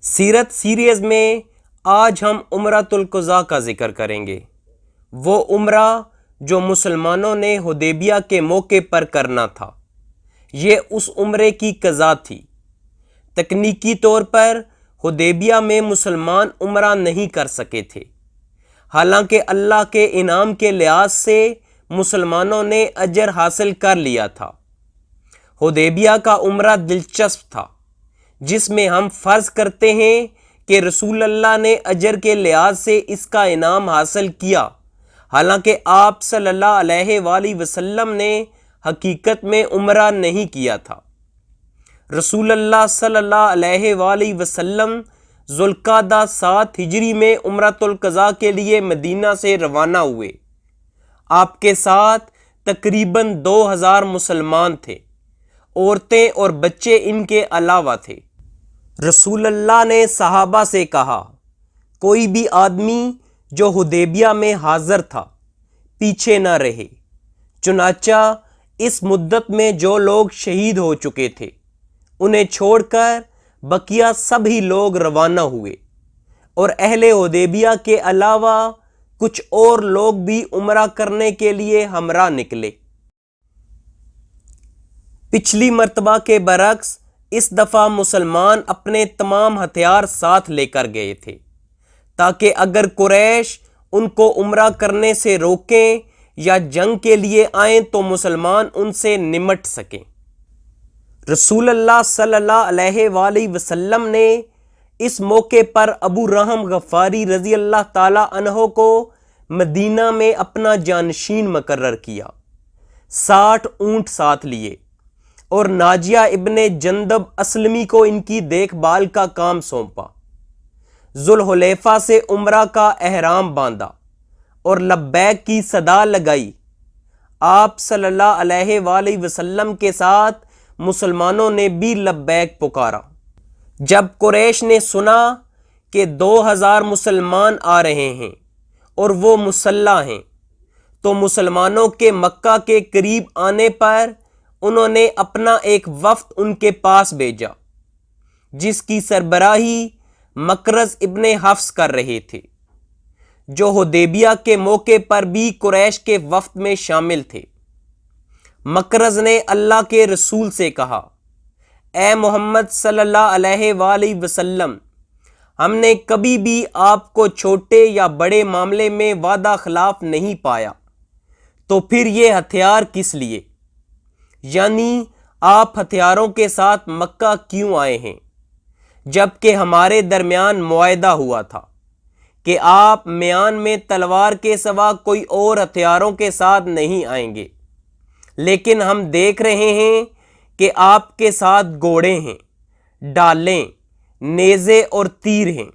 سیرت سیریز میں آج ہم عمرۃ القضاء کا ذکر کریں گے۔ وہ عمرہ جو مسلمانوں نے حدیبیہ کے موقع پر کرنا تھا، یہ اس عمرے کی قضا تھی۔ تکنیکی طور پر حدیبیہ میں مسلمان عمرہ نہیں کر سکے تھے، حالانکہ اللہ کے انعام کے لحاظ سے مسلمانوں نے اجر حاصل کر لیا تھا۔ حدیبیہ کا عمرہ دلچسپ تھا، جس میں ہم فرض کرتے ہیں کہ رسول اللہ نے اجر کے لحاظ سے اس کا انعام حاصل کیا، حالانکہ آپ صلی اللہ علیہ وآلہ وسلم نے حقیقت میں عمرہ نہیں کیا تھا۔ رسول اللہ صلی اللہ علیہ وآلہ وسلم ذوالقعدہ 7 ہجری میں عمرۃ القضاء کے لیے مدینہ سے روانہ ہوئے۔ آپ کے ساتھ تقریباً 2000 مسلمان تھے، عورتیں اور بچے ان کے علاوہ تھے۔ رسول اللہ نے صحابہ سے کہا، کوئی بھی آدمی جو حدیبیہ میں حاضر تھا پیچھے نہ رہے۔ چنانچہ اس مدت میں جو لوگ شہید ہو چکے تھے انہیں چھوڑ کر بقیہ سبھی لوگ روانہ ہوئے، اور اہل حدیبیہ کے علاوہ کچھ اور لوگ بھی عمرہ کرنے کے لیے ہمراہ نکلے۔ پچھلی مرتبہ کے برعکس اس دفعہ مسلمان اپنے تمام ہتھیار ساتھ لے کر گئے تھے، تاکہ اگر قریش ان کو عمرہ کرنے سے روکیں یا جنگ کے لیے آئیں تو مسلمان ان سے نمٹ سکیں۔ رسول اللہ صلی اللہ علیہ وآلہ وسلم نے اس موقع پر ابو رحم غفاری رضی اللہ تعالی عنہ کو مدینہ میں اپنا جانشین مقرر کیا، 60 اونٹ ساتھ لیے، اور ناجیہ ابن جندب اسلمی کو ان کی دیکھ بھال کا کام سونپا۔ ذوالحلیفہ سے عمرہ کا احرام باندھا اور لبیک کی صدا لگائی۔ آپ صلی اللہ علیہ وآلہ وسلم کے ساتھ مسلمانوں نے بھی لبیک پکارا۔ جب قریش نے سنا کہ 2000 مسلمان آ رہے ہیں اور وہ مسلح ہیں، تو مسلمانوں کے مکہ کے قریب آنے پر انہوں نے اپنا ایک وفد ان کے پاس بھیجا، جس کی سربراہی مکرز ابن حفص کر رہے تھے، جو حدیبیہ کے موقع پر بھی قریش کے وفد میں شامل تھے۔ مکرز نے اللہ کے رسول سے کہا، اے محمد صلی اللہ علیہ وآلہ وسلم، ہم نے کبھی بھی آپ کو چھوٹے یا بڑے معاملے میں وعدہ خلاف نہیں پایا، تو پھر یہ ہتھیار کس لیے؟ یعنی آپ ہتھیاروں کے ساتھ مکہ کیوں آئے ہیں، جبکہ ہمارے درمیان معاہدہ ہوا تھا کہ آپ میان میں تلوار کے سوا کوئی اور ہتھیاروں کے ساتھ نہیں آئیں گے، لیکن ہم دیکھ رہے ہیں کہ آپ کے ساتھ گھوڑے ہیں، ڈالیں، نیزے اور تیر ہیں۔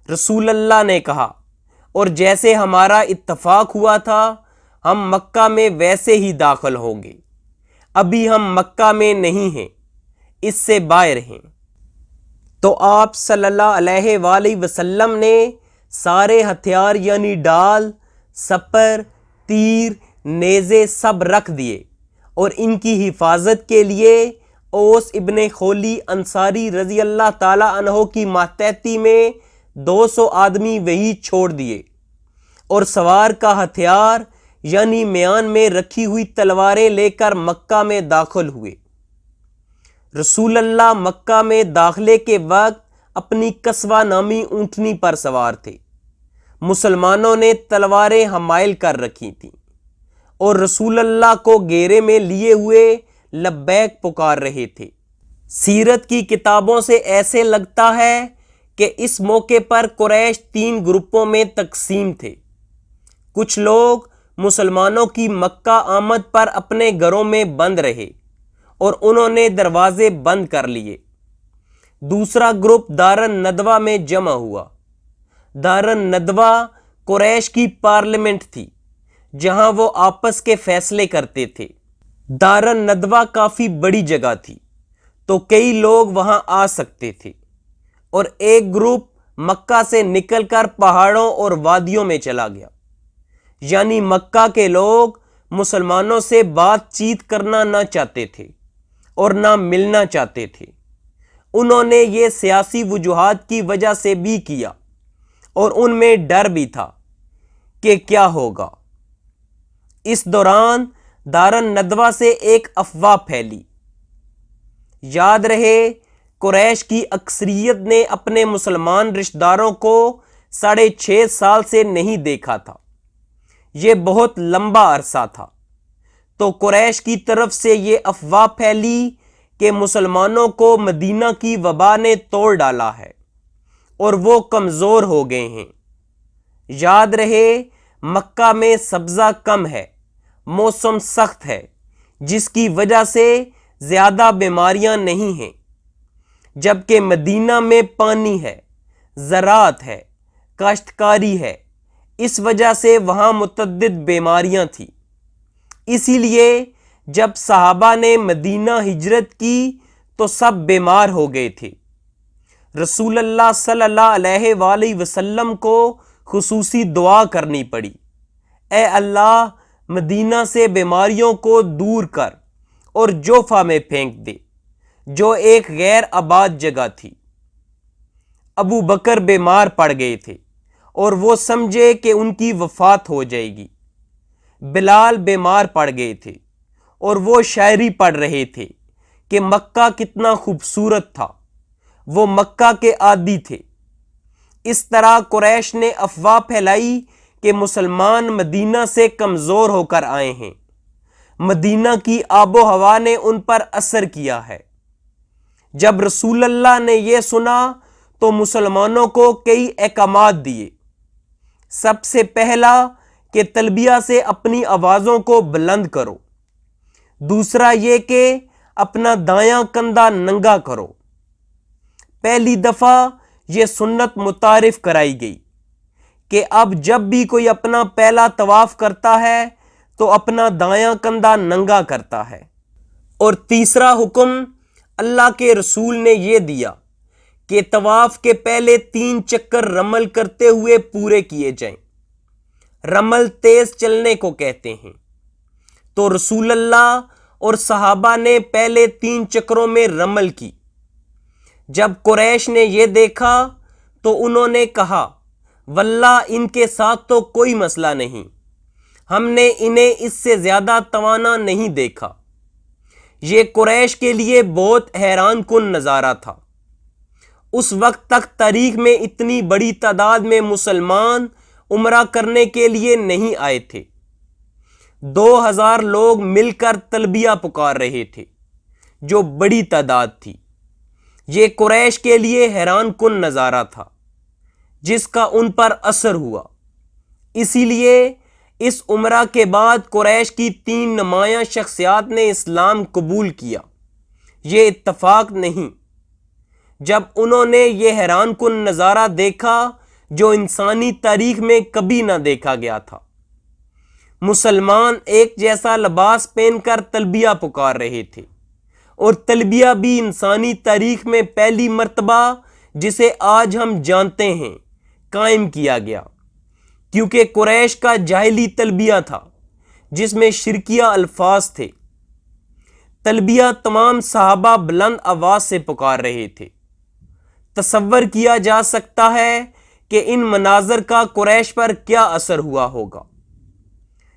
رسول اللہ نے کہا، اور جیسے ہمارا اتفاق ہوا تھا ہم مکہ میں ویسے ہی داخل ہوں گے۔ ابھی ہم مکہ میں نہیں ہیں، اس سے باہر ہیں۔ تو آپ صلی اللہ علیہ وآلہ وسلم نے سارے ہتھیار یعنی ڈال، سپر، تیر، نیزے سب رکھ دیے، اور ان کی حفاظت کے لیے اوس ابن خولی انصاری رضی اللہ تعالی عنہ کی ماتحتی میں 200 آدمی وہی چھوڑ دیے، اور سوار کا ہتھیار یعنی میان میں رکھی ہوئی تلواریں لے کر مکہ میں داخل ہوئے۔ رسول اللہ مکہ میں داخلے کے وقت اپنی قصوہ نامی اونٹنی پر سوار تھے۔ مسلمانوں نے تلواریں حمائل کر رکھی تھیں اور رسول اللہ کو گھیرے میں لیے ہوئے لبیک پکار رہے تھے۔ سیرت کی کتابوں سے ایسے لگتا ہے کہ اس موقع پر قریش 3 گروپوں میں تقسیم تھے۔ کچھ لوگ مسلمانوں کی مکہ آمد پر اپنے گھروں میں بند رہے اور انہوں نے دروازے بند کر لیے۔ دوسرا گروپ دار الندوہ میں جمع ہوا۔ دار الندوہ قریش کی پارلیمنٹ تھی، جہاں وہ آپس کے فیصلے کرتے تھے۔ دار الندوہ کافی بڑی جگہ تھی، تو کئی لوگ وہاں آ سکتے تھے، اور ایک گروپ مکہ سے نکل کر پہاڑوں اور وادیوں میں چلا گیا۔ یعنی مکہ کے لوگ مسلمانوں سے بات چیت کرنا نہ چاہتے تھے اور نہ ملنا چاہتے تھے، انہوں نے یہ سیاسی وجوہات کی وجہ سے بھی کیا اور ان میں ڈر بھی تھا کہ کیا ہوگا۔ اس دوران دارالندوہ سے ایک افواہ پھیلی۔ یاد رہے قریش کی اکثریت نے اپنے مسلمان رشتہ داروں کو 6.5 سال سے نہیں دیکھا تھا۔ یہ بہت لمبا عرصہ تھا۔ تو قریش کی طرف سے یہ افواہ پھیلی کہ مسلمانوں کو مدینہ کی وبا نے توڑ ڈالا ہے اور وہ کمزور ہو گئے ہیں۔ یاد رہے مکہ میں سبزہ کم ہے، موسم سخت ہے، جس کی وجہ سے زیادہ بیماریاں نہیں ہیں، جبکہ مدینہ میں پانی ہے، زراعت ہے، کاشتکاری ہے، اس وجہ سے وہاں متعدد بیماریاں تھیں۔ اسی لیے جب صحابہ نے مدینہ ہجرت کی تو سب بیمار ہو گئے تھے۔ رسول اللہ صلی اللہ علیہ وآلہ وسلم کو خصوصی دعا کرنی پڑی، اے اللہ مدینہ سے بیماریوں کو دور کر اور جوفہ میں پھینک دے، جو ایک غیر آباد جگہ تھی۔ ابو بکر بیمار پڑ گئے تھے اور وہ سمجھے کہ ان کی وفات ہو جائے گی۔ بلال بیمار پڑ گئے تھے اور وہ شاعری پڑھ رہے تھے کہ مکہ کتنا خوبصورت تھا، وہ مکہ کے عادی تھے۔ اس طرح قریش نے افواہ پھیلائی کہ مسلمان مدینہ سے کمزور ہو کر آئے ہیں، مدینہ کی آب و ہوا نے ان پر اثر کیا ہے۔ جب رسول اللہ نے یہ سنا تو مسلمانوں کو کئی احکامات دیے۔ سب سے پہلا کہ تلبیہ سے اپنی آوازوں کو بلند کرو، دوسرا یہ کہ اپنا دایاں کندھا ننگا کرو۔ پہلی دفعہ یہ سنت متعارف کرائی گئی کہ اب جب بھی کوئی اپنا پہلا طواف کرتا ہے تو اپنا دایاں کندھا ننگا کرتا ہے۔ اور تیسرا حکم اللہ کے رسول نے یہ دیا کہ طواف کے پہلے 3 چکر رمل کرتے ہوئے پورے کیے جائیں۔ رمل تیز چلنے کو کہتے ہیں۔ تو رسول اللہ اور صحابہ نے پہلے 3 چکروں میں رمل کی۔ جب قریش نے یہ دیکھا تو انہوں نے کہا واللہ ان کے ساتھ تو کوئی مسئلہ نہیں، ہم نے انہیں اس سے زیادہ توانا نہیں دیکھا۔ یہ قریش کے لیے بہت حیران کن نظارہ تھا۔ اس وقت تک تاریخ میں اتنی بڑی تعداد میں مسلمان عمرہ کرنے کے لیے نہیں آئے تھے۔ 2000 لوگ مل کر تلبیہ پکار رہے تھے، جو بڑی تعداد تھی۔ یہ قریش کے لیے حیران کن نظارہ تھا جس کا ان پر اثر ہوا۔ اسی لیے اس عمرہ کے بعد قریش کی 3 نمایاں شخصیات نے اسلام قبول کیا۔ یہ اتفاق نہیں۔ جب انہوں نے یہ حیران کن نظارہ دیکھا جو انسانی تاریخ میں کبھی نہ دیکھا گیا تھا، مسلمان ایک جیسا لباس پہن کر تلبیہ پکار رہے تھے، اور تلبیہ بھی انسانی تاریخ میں پہلی مرتبہ جسے آج ہم جانتے ہیں قائم کیا گیا، کیونکہ قریش کا جاہلی تلبیہ تھا جس میں شرکیہ الفاظ تھے۔ تلبیہ تمام صحابہ بلند آواز سے پکار رہے تھے۔ تصور کیا جا سکتا ہے کہ ان مناظر کا قریش پر کیا اثر ہوا ہوگا۔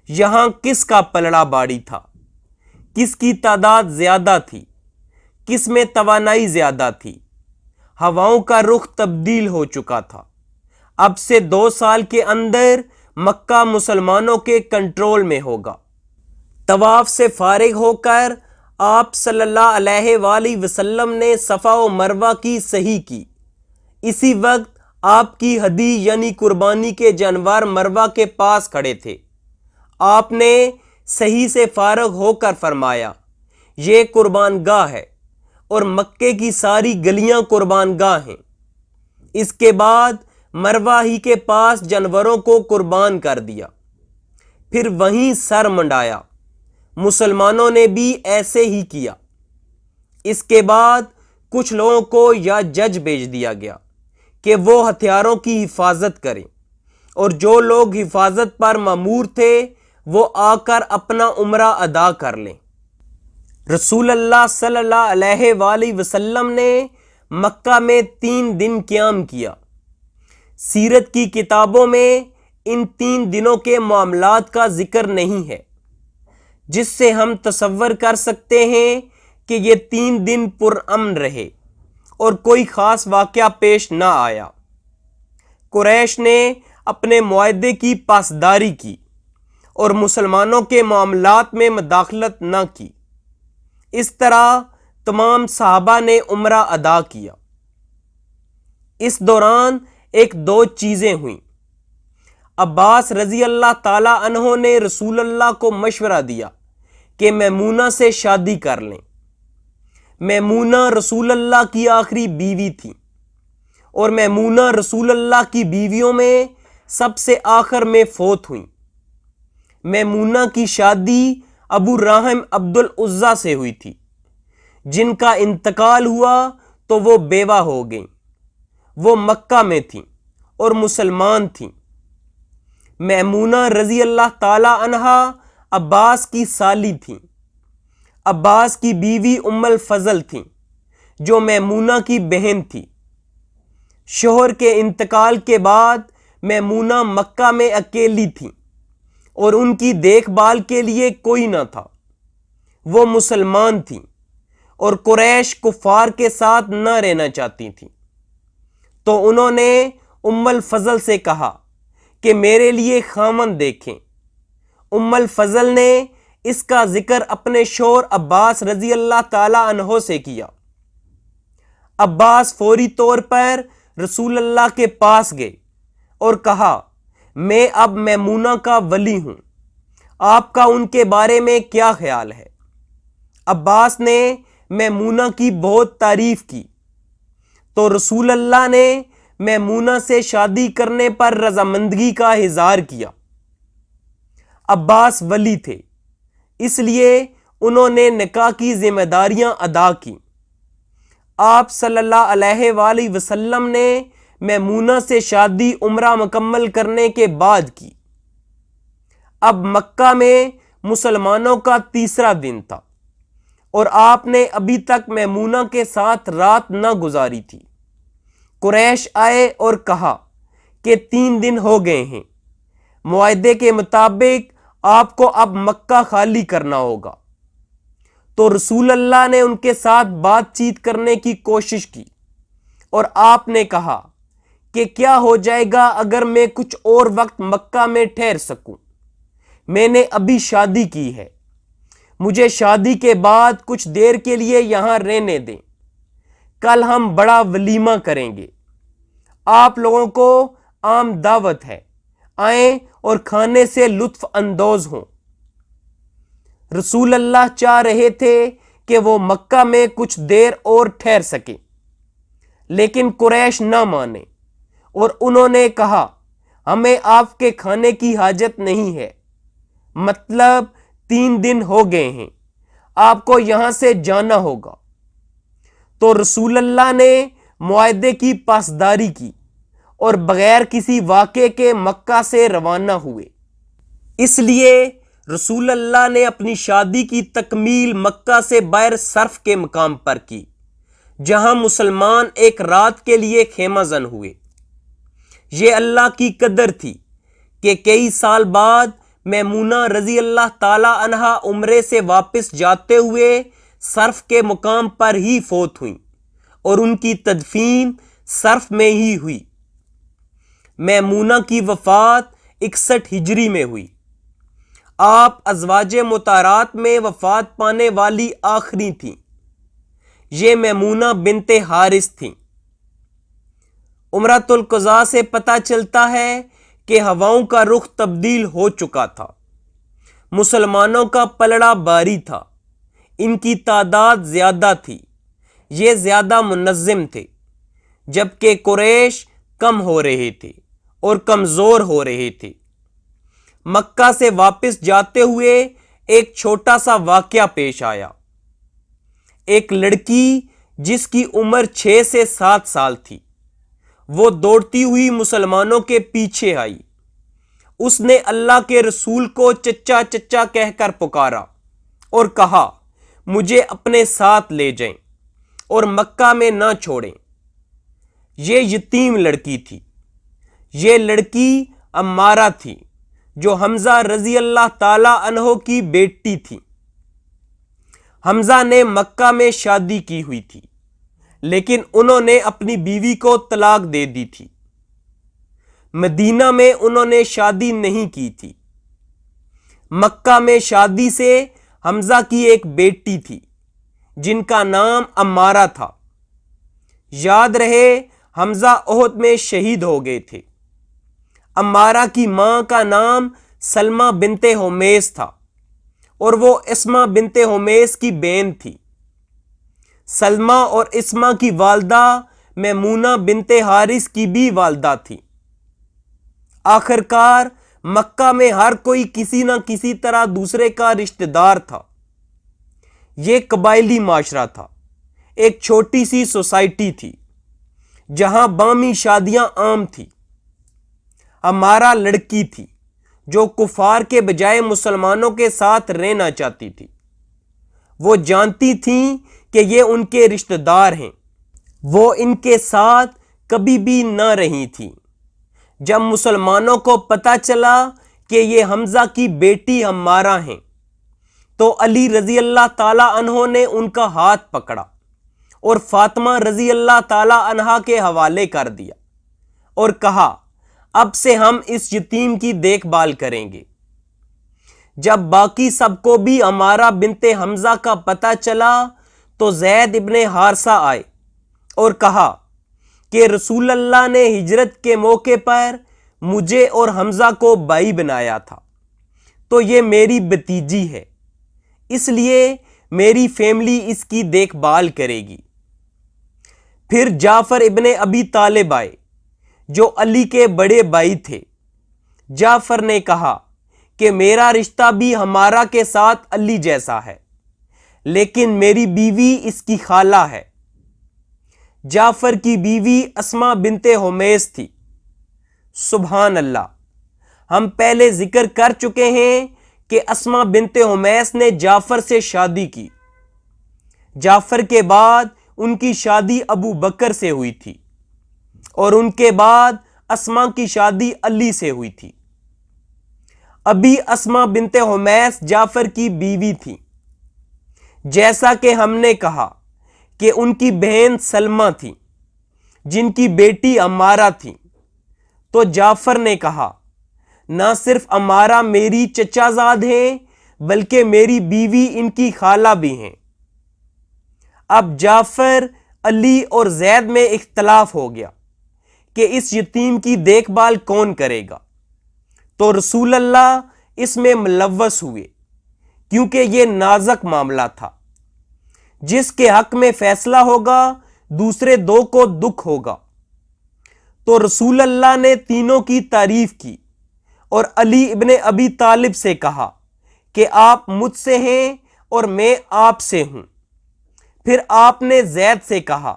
یہاں کس کا پلڑا باری تھا، کس کی تعداد زیادہ تھی، کس میں توانائی زیادہ تھی۔ ہواؤں کا رخ تبدیل ہو چکا تھا۔ اب سے 2 سال کے اندر مکہ مسلمانوں کے کنٹرول میں ہوگا۔ طواف سے فارغ ہو کر آپ صلی اللہ علیہ وآلہ وسلم نے صفا و مروہ کی صحیح کی۔ اسی وقت آپ کی ہدی یعنی قربانی کے جانور مروہ کے پاس کھڑے تھے۔ آپ نے صحیح سے فارغ ہو کر فرمایا یہ قربان گاہ ہے اور مکے کی ساری گلیاں قربان گاہ ہیں۔ اس کے بعد مروہ ہی کے پاس جانوروں کو قربان کر دیا، پھر وہیں سر منڈایا۔ مسلمانوں نے بھی ایسے ہی کیا۔ اس کے بعد کچھ لوگوں کو یا جج بھیج دیا گیا کہ وہ ہتھیاروں کی حفاظت کریں، اور جو لوگ حفاظت پر مامور تھے وہ آ کر اپنا عمرہ ادا کر لیں۔ رسول اللہ صلی اللہ علیہ وآلہ وسلم نے مکہ میں 3 دن قیام کیا۔ سیرت کی کتابوں میں ان 3 دنوں کے معاملات کا ذکر نہیں ہے، جس سے ہم تصور کر سکتے ہیں کہ یہ 3 دن پرامن رہے اور کوئی خاص واقعہ پیش نہ آیا۔ قریش نے اپنے معاہدے کی پاسداری کی اور مسلمانوں کے معاملات میں مداخلت نہ کی۔ اس طرح تمام صحابہ نے عمرہ ادا کیا۔ اس دوران 2 چیزیں ہوئیں۔ عباس رضی اللہ تعالیٰ عنہ نے رسول اللہ کو مشورہ دیا کہ میمونہ سے شادی کر لیں۔ میمونہ رسول اللہ کی آخری بیوی تھی اور میمونہ رسول اللہ کی بیویوں میں سب سے آخر میں فوت ہوئیں۔ میمونہ کی شادی ابو راہم عبد العزیٰ سے ہوئی تھی، جن کا انتقال ہوا تو وہ بیوہ ہو گئیں۔ وہ مکہ میں تھیں اور مسلمان تھیں۔ میمونہ رضی اللہ تعالی عنہا عباس کی سالی تھیں۔ عباس کی بیوی ام الفضل تھیں، جو میمونہ کی بہن تھی۔ شوہر کے انتقال کے بعد میمونہ مکہ میں اکیلی تھیں اور ان کی دیکھ بھال کے لیے کوئی نہ تھا۔ وہ مسلمان تھیں اور قریش کفار کے ساتھ نہ رہنا چاہتی تھیں، تو انہوں نے ام الفضل سے کہا کہ میرے لیے خاوند دیکھیں۔ ام الفضل نے اس کا ذکر اپنے شوہر عباس رضی اللہ تعالی عنہ سے کیا۔ عباس فوری طور پر رسول اللہ کے پاس گئے اور کہا، میں اب میمونہ کا ولی ہوں، آپ کا ان کے بارے میں کیا خیال ہے؟ عباس نے میمونہ کی بہت تعریف کی، تو رسول اللہ نے میمونہ سے شادی کرنے پر رضامندگی کا اظہار کیا۔ عباس ولی تھے، اس لیے انہوں نے نکاح کی ذمہ داریاں ادا کی۔ آپ صلی اللہ علیہ وآلہ وسلم نے میمونہ سے شادی عمرہ مکمل کرنے کے بعد کی۔ اب مکہ میں مسلمانوں کا 3را دن تھا اور آپ نے ابھی تک میمونہ کے ساتھ رات نہ گزاری تھی۔ قریش آئے اور کہا کہ 3 دن ہو گئے ہیں، معاہدے کے مطابق آپ کو اب مکہ خالی کرنا ہوگا۔ تو رسول اللہ نے ان کے ساتھ بات چیت کرنے کی کوشش کی اور آپ نے کہا کہ کیا ہو جائے گا اگر میں کچھ اور وقت مکہ میں ٹھہر سکوں؟ میں نے ابھی شادی کی ہے، مجھے شادی کے بعد کچھ دیر کے لیے یہاں رہنے دیں، کل ہم بڑا ولیمہ کریں گے، آپ لوگوں کو عام دعوت ہے، آئیں اور کھانے سے لطف اندوز ہوں۔ رسول اللہ چاہ رہے تھے کہ وہ مکہ میں کچھ دیر اور ٹھہر سکیں، لیکن قریش نہ مانے اور انہوں نے کہا، ہمیں آپ کے کھانے کی حاجت نہیں ہے، مطلب 3 دن ہو گئے ہیں، آپ کو یہاں سے جانا ہوگا۔ تو رسول اللہ نے معاہدے کی پاسداری کی اور بغیر کسی واقعے کے مکہ سے روانہ ہوئے۔ اس لیے رسول اللہ نے اپنی شادی کی تکمیل مکہ سے باہر صرف کے مقام پر کی، جہاں مسلمان ایک رات کے لیے خیمہ زن ہوئے۔ یہ اللہ کی قدر تھی کہ کئی سال بعد میمونہ رضی اللہ تعالی عنہا عمرے سے واپس جاتے ہوئے صرف کے مقام پر ہی فوت ہوئیں اور ان کی تدفین صرف میں ہی ہوئی۔ میمونہ کی وفات 61 ہجری میں ہوئی۔ آپ ازواج مطہرات میں وفات پانے والی آخری تھیں۔ یہ میمونہ بنت حارث تھیں۔ عمرۃ القضاء سے پتہ چلتا ہے کہ ہواؤں کا رخ تبدیل ہو چکا تھا، مسلمانوں کا پلڑا باری تھا، ان کی تعداد زیادہ تھی، یہ زیادہ منظم تھے، جبکہ قریش کم ہو رہے تھے اور کمزور ہو رہے تھے۔ مکہ سے واپس جاتے ہوئے ایک چھوٹا سا واقعہ پیش آیا۔ ایک لڑکی جس کی عمر 6 سے 7 سال تھی، وہ دوڑتی ہوئی مسلمانوں کے پیچھے آئی۔ اس نے اللہ کے رسول کو چچا چچا کہہ کر پکارا اور کہا، مجھے اپنے ساتھ لے جائیں اور مکہ میں نہ چھوڑیں۔ یہ یتیم لڑکی تھی۔ یہ لڑکی عمارہ تھی جو حمزہ رضی اللہ تعالی عنہ کی بیٹی تھی۔ حمزہ نے مکہ میں شادی کی ہوئی تھی، لیکن انہوں نے اپنی بیوی کو طلاق دے دی تھی۔ مدینہ میں انہوں نے شادی نہیں کی تھی۔ مکہ میں شادی سے حمزہ کی ایک بیٹی تھی جن کا نام عمارہ تھا۔ یاد رہے حمزہ احد میں شہید ہو گئے تھے۔ عمارہ کی ماں کا نام سلمہ بنت حمیس تھا اور وہ اسمہ بنت حمیس کی بہن تھی۔ سلمہ اور اسمہ کی والدہ میمونہ بنت حارث کی بھی والدہ تھی۔ آخرکار مکہ میں ہر کوئی کسی نہ کسی طرح دوسرے کا رشتہ دار تھا۔ یہ قبائلی معاشرہ تھا، ایک چھوٹی سی سوسائٹی تھی جہاں باہمی شادیاں عام تھی۔ ہمارا لڑکی تھی جو کفار کے بجائے مسلمانوں کے ساتھ رہنا چاہتی تھی۔ وہ جانتی تھیں کہ یہ ان کے رشتہ دار ہیں، وہ ان کے ساتھ کبھی بھی نہ رہی تھیں۔ جب مسلمانوں کو پتہ چلا کہ یہ حمزہ کی بیٹی عمارہ ہیں تو علی رضی اللہ تعالی عنہ نے ان کا ہاتھ پکڑا اور فاطمہ رضی اللہ تعالی عنہا کے حوالے کر دیا اور کہا اب سے ہم اس یتیم کی دیکھ بھال کریں گے۔ جب باقی سب کو بھی عمارہ بنت حمزہ کا پتہ چلا تو زید ابن حارثہ آئے اور کہا کہ رسول اللہ نے ہجرت کے موقع پر مجھے اور حمزہ کو بھائی بنایا تھا، تو یہ میری بھتیجی ہے، اس لیے میری فیملی اس کی دیکھ بھال کرے گی۔ پھر جعفر ابن ابی طالب آئے جو علی کے بڑے بھائی تھے۔ جعفر نے کہا کہ میرا رشتہ بھی ہمارا کے ساتھ علی جیسا ہے، لیکن میری بیوی اس کی خالہ ہے۔ جعفر کی بیوی اسمہ بنت حمیس تھی۔ سبحان اللہ، ہم پہلے ذکر کر چکے ہیں کہ اسمہ بنت حمیس نے جعفر سے شادی کی۔ جعفر کے بعد ان کی شادی ابو بکر سے ہوئی تھی اور ان کے بعد اسمہ کی شادی علی سے ہوئی تھی۔ ابھی اسمہ بنت حمیس جعفر کی بیوی تھی۔ جیسا کہ ہم نے کہا کہ ان کی بہن سلمہ تھی جن کی بیٹی عمارہ تھی، تو جعفر نے کہا نہ صرف عمارہ میری چچا زاد ہیں بلکہ میری بیوی ان کی خالہ بھی ہیں۔ اب جعفر، علی اور زید میں اختلاف ہو گیا کہ اس یتیم کی دیکھ بھال کون کرے گا، تو رسول اللہ اس میں ملوث ہوئے کیونکہ یہ نازک معاملہ تھا۔ جس کے حق میں فیصلہ ہوگا دوسرے دو کو دکھ ہوگا، تو رسول اللہ نے تینوں کی تعریف کی اور علی ابن ابی طالب سے کہا کہ آپ مجھ سے ہیں اور میں آپ سے ہوں۔ پھر آپ نے زید سے کہا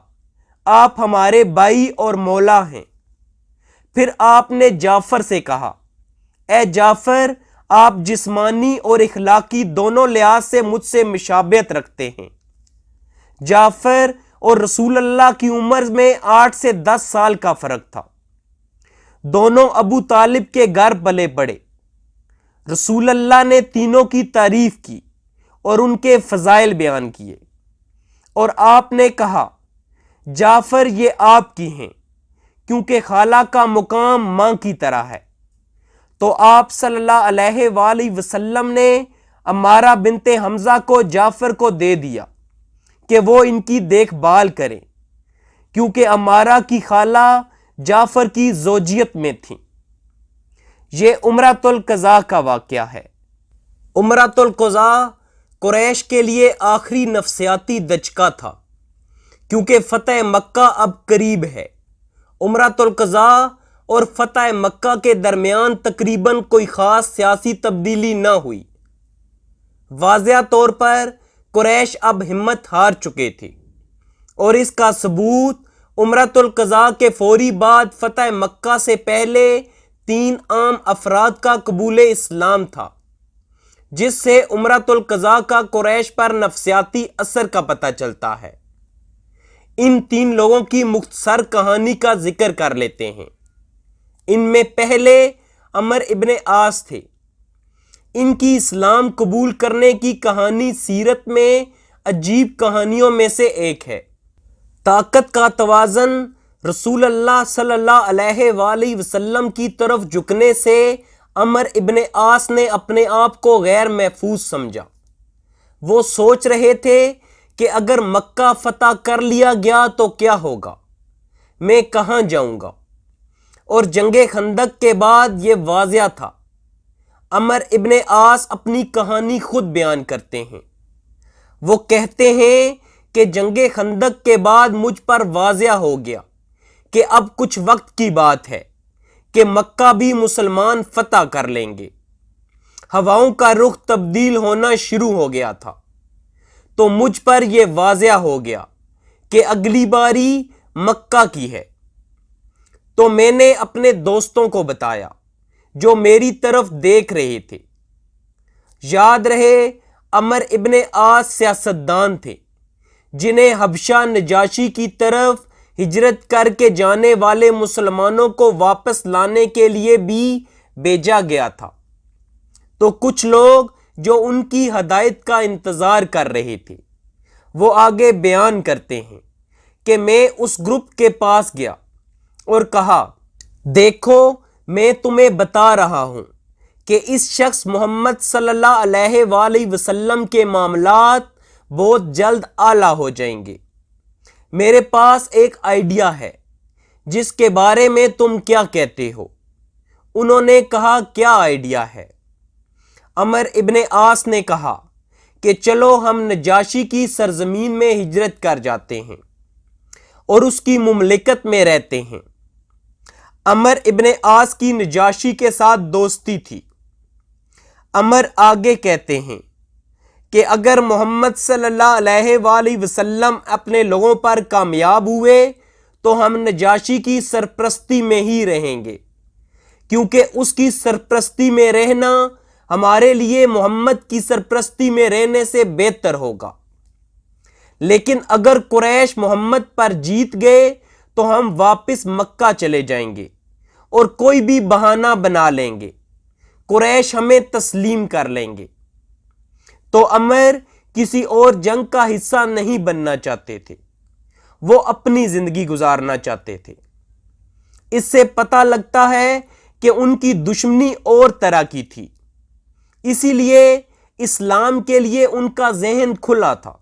آپ ہمارے بھائی اور مولا ہیں۔ پھر آپ نے جعفر سے کہا اے جعفر، آپ جسمانی اور اخلاقی دونوں لحاظ سے مجھ سے مشابہت رکھتے ہیں۔ جعفر اور رسول اللہ کی عمر میں 8 سے 10 سال کا فرق تھا۔ دونوں ابو طالب کے گھر پلے پڑے۔ رسول اللہ نے تینوں کی تعریف کی اور ان کے فضائل بیان کیے، اور آپ نے کہا جعفر یہ آپ کی ہیں کیونکہ خالہ کا مقام ماں کی طرح ہے۔ تو آپ صلی اللہ علیہ وآلہ وسلم نے عمارہ بنت حمزہ کو جعفر کو دے دیا کہ وہ ان کی دیکھ بھال کریں، کیونکہ عمارہ کی خالہ جعفر کی زوجیت میں تھیں۔ یہ عمرۃ القضاء کا واقعہ ہے۔ عمرۃ القضاء قریش کے لیے آخری نفسیاتی دھچکا تھا کیونکہ فتح مکہ اب قریب ہے۔ عمرۃ القضاء اور فتح مکہ کے درمیان تقریباً کوئی خاص سیاسی تبدیلی نہ ہوئی۔ واضح طور پر قریش اب ہمت ہار چکے تھے، اور اس کا ثبوت عمرۃ القضاء کے فوری بعد فتح مکہ سے پہلے 3 عام افراد کا قبول اسلام تھا، جس سے عمرۃ القضاء کا قریش پر نفسیاتی اثر کا پتہ چلتا ہے۔ ان 3 لوگوں کی مختصر کہانی کا ذکر کر لیتے ہیں۔ ان میں پہلے عمر ابن عاص تھے۔ ان کی اسلام قبول کرنے کی کہانی سیرت میں عجیب کہانیوں میں سے ایک ہے۔ طاقت کا توازن رسول اللہ صلی اللہ علیہ وآلہ وسلم کی طرف جھکنے سے عمر ابن عاص نے اپنے آپ کو غیر محفوظ سمجھا۔ وہ سوچ رہے تھے کہ اگر مکہ فتح کر لیا گیا تو کیا ہوگا، میں کہاں جاؤں گا؟ اور جنگ خندق کے بعد یہ واضح تھا۔ عمر ابن عاص اپنی کہانی خود بیان کرتے ہیں۔ وہ کہتے ہیں کہ جنگ خندق کے بعد مجھ پر واضح ہو گیا کہ اب کچھ وقت کی بات ہے کہ مکہ بھی مسلمان فتح کر لیں گے۔ ہواؤں کا رخ تبدیل ہونا شروع ہو گیا تھا، تو مجھ پر یہ واضح ہو گیا کہ اگلی باری مکہ کی ہے۔ تو میں نے اپنے دوستوں کو بتایا جو میری طرف دیکھ رہے تھے۔ یاد رہے عمر ابن عاص سیاستدان تھے جنہیں حبشہ نجاشی کی طرف ہجرت کر کے جانے والے مسلمانوں کو واپس لانے کے لیے بھی بھیجا گیا تھا۔ تو کچھ لوگ جو ان کی ہدایت کا انتظار کر رہے تھے، وہ آگے بیان کرتے ہیں کہ میں اس گروپ کے پاس گیا اور کہا، دیکھو میں تمہیں بتا رہا ہوں کہ اس شخص محمد صلی اللہ علیہ وآلہ وسلم کے معاملات بہت جلد اعلیٰ ہو جائیں گے۔ میرے پاس ایک آئیڈیا ہے جس کے بارے میں تم کیا کہتے ہو؟ انہوں نے کہا، کیا آئیڈیا ہے؟ عمر ابن عاص نے کہا کہ چلو ہم نجاشی کی سرزمین میں ہجرت کر جاتے ہیں اور اس کی مملکت میں رہتے ہیں۔ عمر ابن عاص کی نجاشی کے ساتھ دوستی تھی۔ عمر آگے کہتے ہیں کہ اگر محمد صلی اللہ علیہ وآلہ وسلم اپنے لوگوں پر کامیاب ہوئے تو ہم نجاشی کی سرپرستی میں ہی رہیں گے، کیونکہ اس کی سرپرستی میں رہنا ہمارے لیے محمد کی سرپرستی میں رہنے سے بہتر ہوگا۔ لیکن اگر قریش محمد پر جیت گئے تو ہم واپس مکہ چلے جائیں گے اور کوئی بھی بہانہ بنا لیں گے، قریش ہمیں تسلیم کر لیں گے۔ تو عمر کسی اور جنگ کا حصہ نہیں بننا چاہتے تھے، وہ اپنی زندگی گزارنا چاہتے تھے۔ اس سے پتہ لگتا ہے کہ ان کی دشمنی اور طرح کی تھی، اسی لیے اسلام کے لیے ان کا ذہن کھلا تھا۔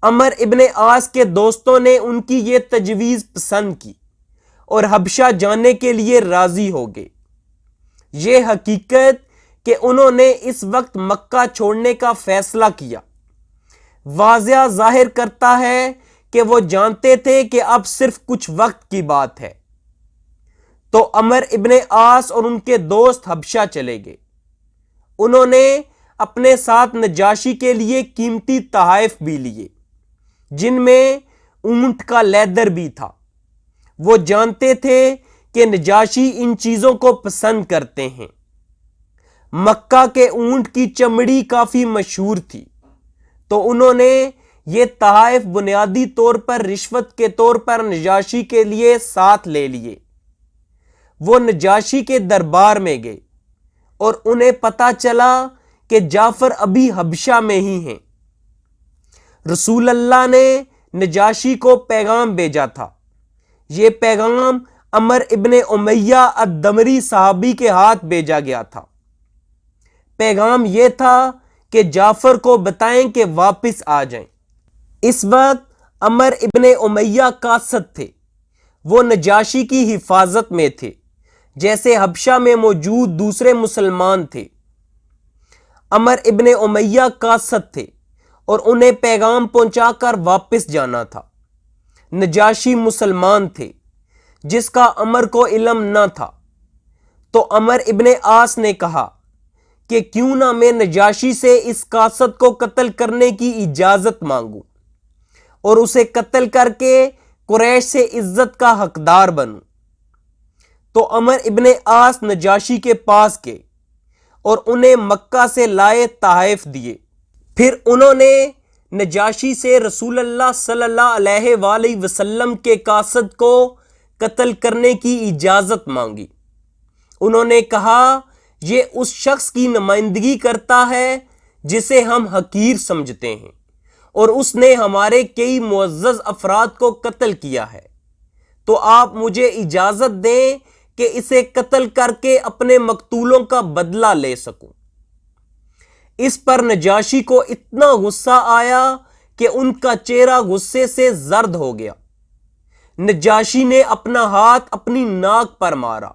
عمر ابن عاص کے دوستوں نے ان کی یہ تجویز پسند کی اور حبشہ جانے کے لیے راضی ہو گئے۔ یہ حقیقت کہ انہوں نے اس وقت مکہ چھوڑنے کا فیصلہ کیا واضح ظاہر کرتا ہے کہ وہ جانتے تھے کہ اب صرف کچھ وقت کی بات ہے۔ تو عمر ابن عاص اور ان کے دوست حبشہ چلے گئے۔ انہوں نے اپنے ساتھ نجاشی کے لیے قیمتی تحائف بھی لیے، جن میں اونٹ کا لیدر بھی تھا۔ وہ جانتے تھے کہ نجاشی ان چیزوں کو پسند کرتے ہیں۔ مکہ کے اونٹ کی چمڑی کافی مشہور تھی، تو انہوں نے یہ تحائف بنیادی طور پر رشوت کے طور پر نجاشی کے لیے ساتھ لے لیے۔ وہ نجاشی کے دربار میں گئے اور انہیں پتہ چلا کہ جعفر ابھی حبشہ میں ہی ہیں۔ رسول اللہ نے نجاشی کو پیغام بھیجا تھا۔ یہ پیغام عمر ابن امیہ الدمری صحابی کے ہاتھ بھیجا گیا تھا۔ پیغام یہ تھا کہ جعفر کو بتائیں کہ واپس آ جائیں۔ اس وقت عمر ابن امیہ قاصد تھے، وہ نجاشی کی حفاظت میں تھے، جیسے حبشہ میں موجود دوسرے مسلمان تھے۔ عمر ابن امیہ قاصد تھے اور انہیں پیغام پہنچا کر واپس جانا تھا۔ نجاشی مسلمان تھے جس کا عمر کو علم نہ تھا۔ تو عمر ابن عاص نے کہا کہ کیوں نہ میں نجاشی سے اس قاصد کو قتل کرنے کی اجازت مانگوں اور اسے قتل کر کے قریش سے عزت کا حقدار بنوں۔ تو عمر ابن عاص نجاشی کے پاس گئے اور انہیں مکہ سے لائے تحائف دیے۔ پھر انہوں نے نجاشی سے رسول اللہ صلی اللہ علیہ وآلہ وسلم کے قاصد کو قتل کرنے کی اجازت مانگی۔ انہوں نے کہا یہ اس شخص کی نمائندگی کرتا ہے جسے ہم حقیر سمجھتے ہیں، اور اس نے ہمارے کئی معزز افراد کو قتل کیا ہے، تو آپ مجھے اجازت دیں کہ اسے قتل کر کے اپنے مقتولوں کا بدلہ لے سکوں۔ اس پر نجاشی کو اتنا غصہ آیا کہ ان کا چہرہ غصے سے زرد ہو گیا۔ نجاشی نے اپنا ہاتھ اپنی ناک پر مارا۔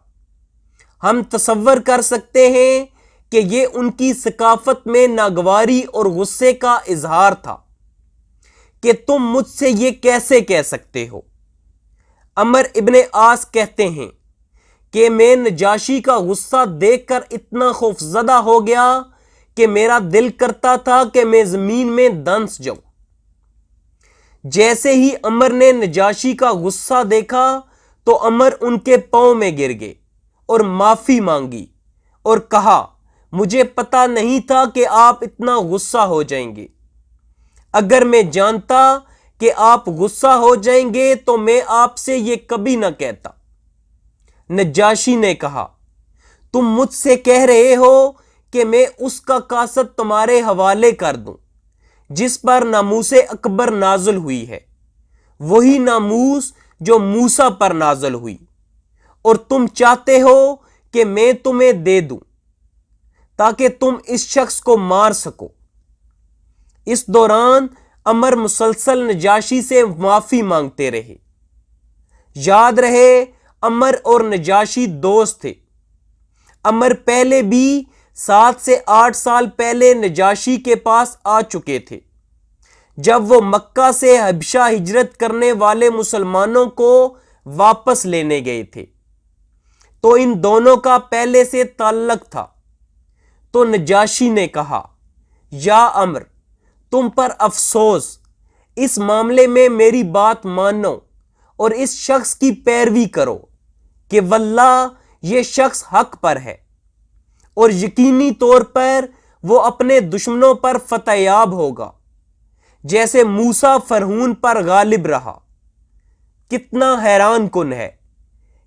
ہم تصور کر سکتے ہیں کہ یہ ان کی ثقافت میں ناگواری اور غصے کا اظہار تھا کہ تم مجھ سے یہ کیسے کہہ سکتے ہو۔ عمر ابن عاص کہتے ہیں کہ میں نجاشی کا غصہ دیکھ کر اتنا خوفزدہ ہو گیا کہ میرا دل کرتا تھا کہ میں زمین میں دنس جاؤں۔ جیسے ہی عمر نے نجاشی کا غصہ دیکھا تو عمر ان کے پاؤں میں گر گئے اور معافی مانگی اور کہا مجھے پتہ نہیں تھا کہ آپ اتنا غصہ ہو جائیں گے۔ اگر میں جانتا کہ آپ غصہ ہو جائیں گے تو میں آپ سے یہ کبھی نہ کہتا۔ نجاشی نے کہا تم مجھ سے کہہ رہے ہو کہ میں اس کا قاصد تمہارے حوالے کر دوں جس پر ناموس اکبر نازل ہوئی ہے، وہی ناموس جو موسیٰ پر نازل ہوئی، اور تم چاہتے ہو کہ میں تمہیں دے دوں تاکہ تم اس شخص کو مار سکو۔ اس دوران عمر مسلسل نجاشی سے معافی مانگتے رہے۔ یاد رہے عمر اور نجاشی دوست تھے۔ عمر پہلے بھی 7 سے 8 سال پہلے نجاشی کے پاس آ چکے تھے جب وہ مکہ سے حبشہ ہجرت کرنے والے مسلمانوں کو واپس لینے گئے تھے، تو ان دونوں کا پہلے سے تعلق تھا۔ تو نجاشی نے کہا یا عمر تم پر افسوس، اس معاملے میں میری بات مانو اور اس شخص کی پیروی کرو کہ واللہ یہ شخص حق پر ہے، اور یقینی طور پر وہ اپنے دشمنوں پر فتح یاب ہوگا جیسے موسیٰ فرعون پر غالب رہا۔ کتنا حیران کن ہے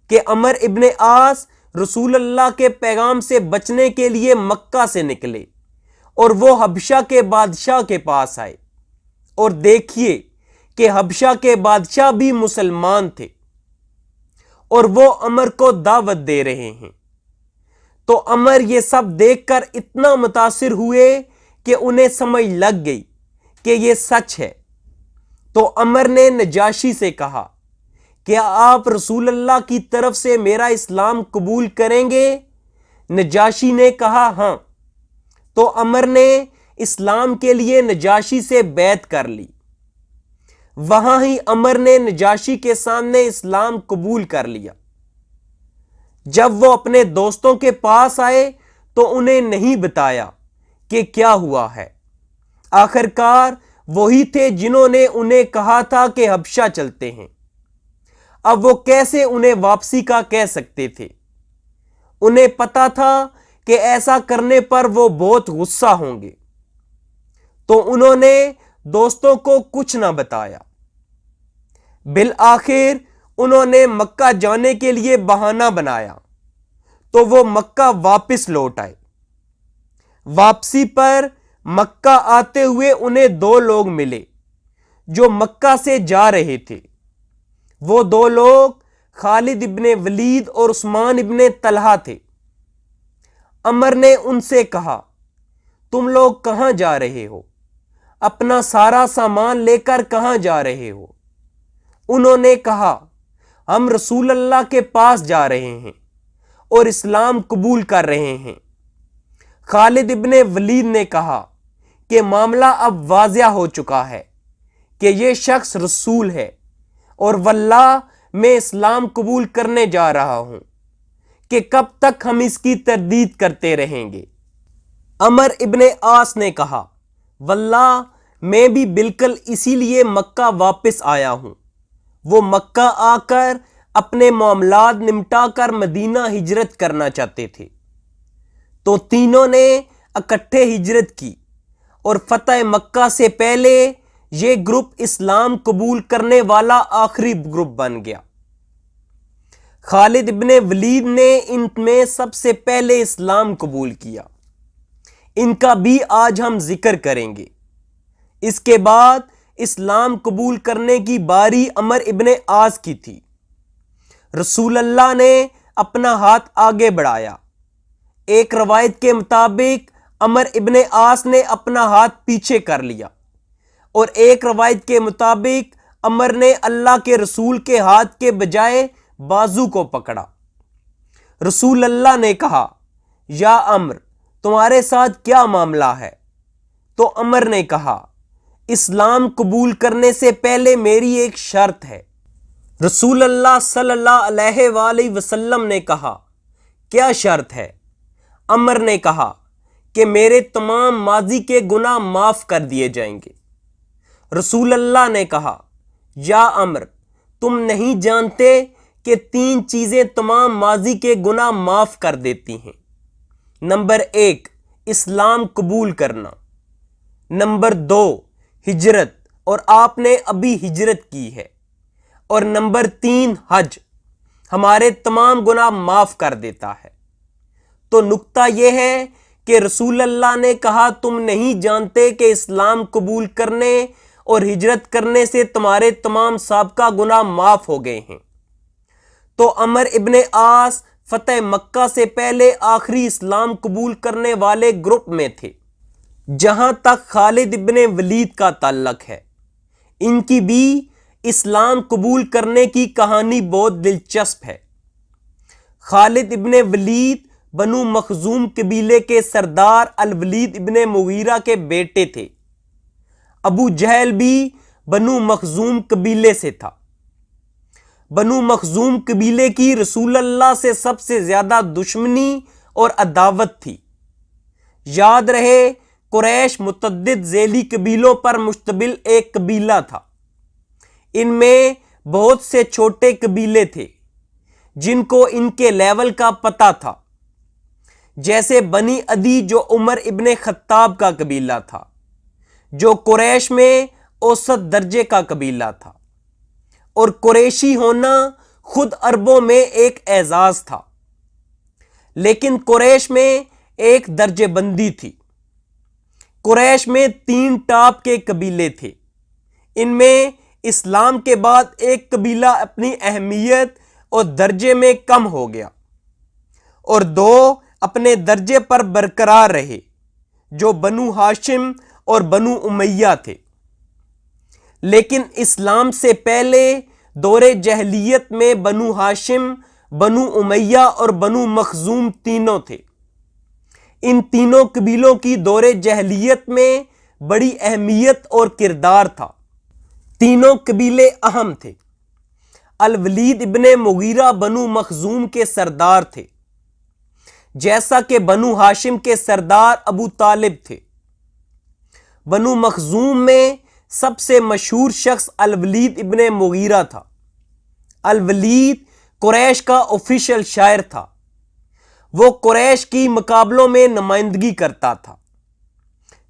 کہ عمر ابن عاص رسول اللہ کے پیغام سے بچنے کے لیے مکہ سے نکلے اور وہ حبشہ کے بادشاہ کے پاس آئے، اور دیکھیے کہ حبشہ کے بادشاہ بھی مسلمان تھے اور وہ عمر کو دعوت دے رہے ہیں۔ تو عمر یہ سب دیکھ کر اتنا متاثر ہوئے کہ انہیں سمجھ لگ گئی کہ یہ سچ ہے۔ تو عمر نے نجاشی سے کہا کیا آپ رسول اللہ کی طرف سے میرا اسلام قبول کریں گے؟ نجاشی نے کہا ہاں۔ تو عمر نے اسلام کے لیے نجاشی سے بیعت کر لی۔ وہاں ہی عمر نے نجاشی کے سامنے اسلام قبول کر لیا۔ جب وہ اپنے دوستوں کے پاس آئے تو انہیں نہیں بتایا کہ کیا ہوا ہے۔ آخرکار وہی تھے جنہوں نے انہیں کہا تھا کہ حبشہ چلتے ہیں، اب وہ کیسے انہیں واپسی کا کہہ سکتے تھے؟ انہیں پتا تھا کہ ایسا کرنے پر وہ بہت غصہ ہوں گے، تو انہوں نے دوستوں کو کچھ نہ بتایا۔ بالآخر انہوں نے مکہ جانے کے لیے بہانہ بنایا تو وہ مکہ واپس لوٹ آئے۔ واپسی پر مکہ آتے ہوئے انہیں 2 لوگ ملے جو مکہ سے جا رہے تھے۔ وہ 2 لوگ خالد ابن ولید اور عثمان ابن طلحہ تھے۔ عمر نے ان سے کہا تم لوگ کہاں جا رہے ہو؟ اپنا سارا سامان لے کر کہاں جا رہے ہو؟ انہوں نے کہا ہم رسول اللہ کے پاس جا رہے ہیں اور اسلام قبول کر رہے ہیں۔ خالد ابن ولید نے کہا کہ معاملہ اب واضح ہو چکا ہے کہ یہ شخص رسول ہے، اور واللہ میں اسلام قبول کرنے جا رہا ہوں کہ کب تک ہم اس کی تردید کرتے رہیں گے۔ عمر ابن عاص نے کہا واللہ میں بھی بالکل اسی لیے مکہ واپس آیا ہوں۔ وہ مکہ آ کر اپنے معاملات نمٹا کر مدینہ ہجرت کرنا چاہتے تھے، تو تینوں نے اکٹھے ہجرت کی اور فتح مکہ سے پہلے یہ گروپ اسلام قبول کرنے والا آخری گروپ بن گیا۔ خالد ابن ولید نے ان میں سب سے پہلے اسلام قبول کیا، ان کا بھی آج ہم ذکر کریں گے۔ اس کے بعد اسلام قبول کرنے کی باری عمر ابن عاص کی تھی۔ رسول اللہ نے اپنا ہاتھ آگے بڑھایا۔ ایک روایت کے مطابق عمر ابن عاص نے اپنا ہاتھ پیچھے کر لیا، اور ایک روایت کے مطابق عمر نے اللہ کے رسول کے ہاتھ کے بجائے بازو کو پکڑا۔ رسول اللہ نے کہا، یا عمر، تمہارے ساتھ کیا معاملہ ہے؟ تو عمر نے کہا، اسلام قبول کرنے سے پہلے میری ایک شرط ہے۔ رسول اللہ صلی اللہ علیہ وآلہ وسلم نے کہا، کیا شرط ہے؟ عمر نے کہا کہ میرے تمام ماضی کے گناہ معاف کر دیے جائیں گے۔ رسول اللہ نے کہا، یا عمر، تم نہیں جانتے کہ 3 چیزیں تمام ماضی کے گناہ معاف کر دیتی ہیں؟ نمبر 1، اسلام قبول کرنا۔ نمبر 2، ہجرت، اور آپ نے ابھی ہجرت کی ہے۔ اور نمبر 3، حج، ہمارے تمام گناہ معاف کر دیتا ہے۔ تو نکتہ یہ ہے کہ رسول اللہ نے کہا تم نہیں جانتے کہ اسلام قبول کرنے اور ہجرت کرنے سے تمہارے تمام سابقہ گناہ معاف ہو گئے ہیں۔ تو عمر ابن عاص فتح مکہ سے پہلے آخری اسلام قبول کرنے والے گروپ میں تھے۔ جہاں تک خالد ابن ولید کا تعلق ہے، ان کی بھی اسلام قبول کرنے کی کہانی بہت دلچسپ ہے۔ خالد ابن ولید بنو مخزوم قبیلے کے سردار الولید ابن مغیرہ کے بیٹے تھے۔ ابو جہل بھی بنو مخزوم قبیلے سے تھا۔ بنو مخزوم قبیلے کی رسول اللہ سے سب سے زیادہ دشمنی اور عداوت تھی۔ یاد رہے، قریش متعدد ذیلی قبیلوں پر مشتمل ایک قبیلہ تھا۔ ان میں بہت سے چھوٹے قبیلے تھے جن کو ان کے لیول کا پتہ تھا، جیسے بنی عدی جو عمر ابن خطاب کا قبیلہ تھا، جو قریش میں اوسط درجے کا قبیلہ تھا، اور قریشی ہونا خود عربوں میں ایک اعزاز تھا۔ لیکن قریش میں ایک درجے بندی تھی۔ قریش میں 3 ٹاپ کے قبیلے تھے۔ ان میں اسلام کے بعد ایک قبیلہ اپنی اہمیت اور درجے میں کم ہو گیا، اور 2 اپنے درجے پر برقرار رہے، جو بنو ہاشم اور بنو امیہ تھے۔ لیکن اسلام سے پہلے دور جاہلیت میں بنو ہاشم، بنو امیہ اور بنو مخزوم تینوں تھے۔ ان تینوں قبیلوں کی دور جاہلیت میں بڑی اہمیت اور کردار تھا۔ تینوں قبیلے اہم تھے۔ الولید ابن مغیرہ بنو مخزوم کے سردار تھے، جیسا کہ بنو ہاشم کے سردار ابو طالب تھے۔ بنو مخزوم میں سب سے مشہور شخص الولید ابن مغیرہ تھا۔ الولید قریش کا آفیشل شاعر تھا۔ وہ قریش کی مقابلوں میں نمائندگی کرتا تھا۔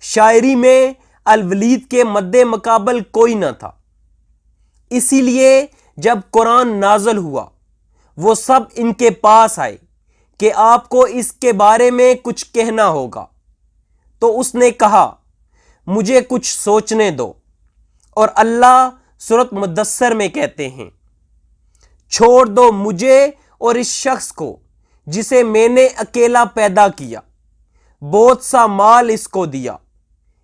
شاعری میں الولید کے مد مقابل کوئی نہ تھا۔ اسی لیے جب قرآن نازل ہوا، وہ سب ان کے پاس آئے کہ آپ کو اس کے بارے میں کچھ کہنا ہوگا۔ تو اس نے کہا، مجھے کچھ سوچنے دو۔ اور اللہ سورۃ مدثر میں کہتے ہیں، چھوڑ دو مجھے اور اس شخص کو جسے میں نے اکیلا پیدا کیا، بہت سا مال اس کو دیا،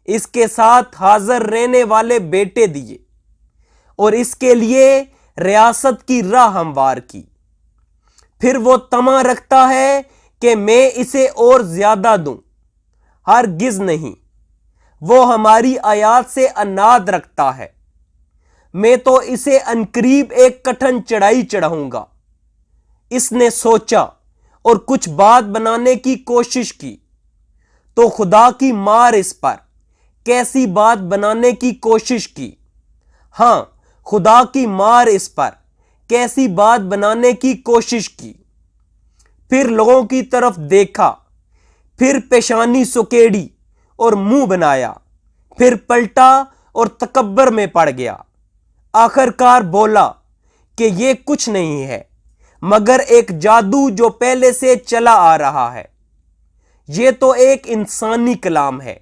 اس کے ساتھ حاضر رہنے والے بیٹے دیے، اور اس کے لیے ریاست کی راہ ہموار کی۔ پھر وہ طمع رکھتا ہے کہ میں اسے اور زیادہ دوں۔ ہرگز نہیں، وہ ہماری آیات سے عناد رکھتا ہے۔ میں تو اسے عنقریب ایک کٹھن چڑھائی چڑھاؤں گا۔ اس نے سوچا اور کچھ بات بنانے کی کوشش کی، تو خدا کی مار اس پر، کیسی بات بنانے کی کوشش کی؟ ہاں، خدا کی مار اس پر، کیسی بات بنانے کی کوشش کی؟ پھر لوگوں کی طرف دیکھا، پھر پیشانی سکیڑی اور منہ بنایا، پھر پلٹا اور تکبر میں پڑ گیا۔ آخر کار بولا کہ یہ کچھ نہیں ہے مگر ایک جادو جو پہلے سے چلا آ رہا ہے، یہ تو ایک انسانی کلام ہے،